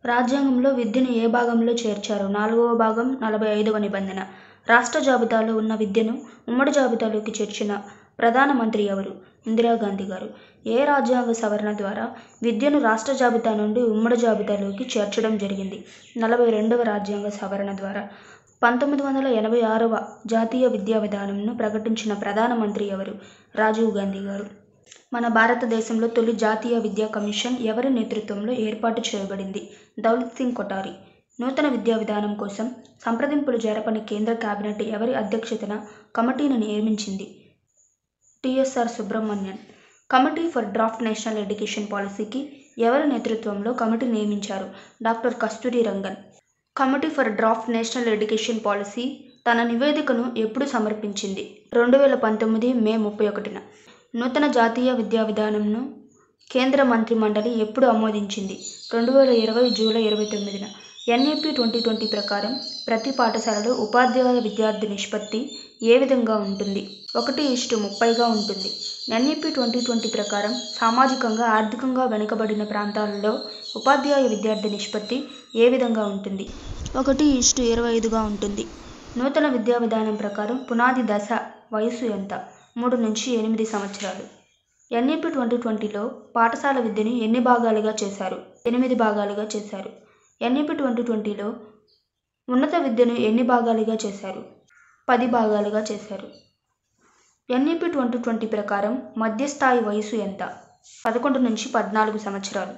రాజ్యాంగంలో విద్యను ఏ భాగంలో చేర్చారు? 4వ భాగం 45వ నిబంధన. రాష్ట్ర జాబితాలో ఉన్న విద్యను ఉమ్మడి జాబితాలోకి చేర్చిన ప్రధానమంత్రి ఎవరు? ఇందిరాగాంధీ గారు. ఏ రాజ్యాంగ సవరణ ద్వారా విద్యను రాష్ట్ర జాబితా నుండి ఉమ్మడి జాబితాలోకి చేర్చడం జరిగింది? 42వ రాజ్యాంగ సవరణ ద్వారా. 1986వ జాతీయ విద్యా విధానంను ప్రకటించిన ప్రధానమంత్రి ఎవరు? రాజీవ్ గాంధీ గారు. మన భారతదేశంలో తొలి జాతీయ విద్యా కమిషన్ ఎవరి నేతృత్వంలో ఏర్పాటు చేయబడింది? దౌలత్ సింగ్ కొఠారి. నూతన విద్యా విధానం కోసం సంప్రదింపులు జరపని కేంద్ర కేబినెట్ ఎవరి అధ్యక్షతన కమిటీని నియమించింది? TSR Subramanian. Committee for draft national education పాలసీకి ఎవరి నేతృత్వంలో కమిటీ నియమించారు? Doctor Kasturi Rangan. Committee for draft national education policy తన నివేదికను ఎప్పుడు సమర్పించింది? 2019 మే 31న. నూతన జాతీయ విద్యా విధానంను కేంద్ర మంత్రిమండలి ఎప్పుడు ఆమోదించింది? 2020 జూలై 29న. ఎన్ఈపీ 2020 ప్రకారం ప్రతి పాఠశాలలో ఉపాధ్యాయ విద్యార్థి నిష్పత్తి ఏ విధంగా ఉంటుంది? 1:30గా ఉంటుంది. ఎన్ఈపీ 2020 ప్రకారం సామాజికంగా ఆర్థికంగా వెనుకబడిన ప్రాంతాలలో ఉపాధ్యాయ విద్యార్థి నిష్పత్తి ఏ విధంగా ఉంటుంది? 1:25గా ఉంటుంది. నూతన విద్యా విధానం ప్రకారం పునాది దశ వయసు ఎంత? 3 నుంచి 8 సంవత్సరాలు. ఎన్ఈపీ 2020లో పాఠశాల విద్యను ఎన్ని భాగాలుగా చేశారు? 8 భాగాలుగా చేశారు. ఎన్ఈపీ 2020లో ఉన్నత విద్యను ఎన్ని భాగాలుగా చేశారు? 10 భాగాలుగా చేశారు. ఎన్ఈపీ 2020 ప్రకారం మధ్యస్థాయి వయసు ఎంత? 11 నుంచి 14 సంవత్సరాలు.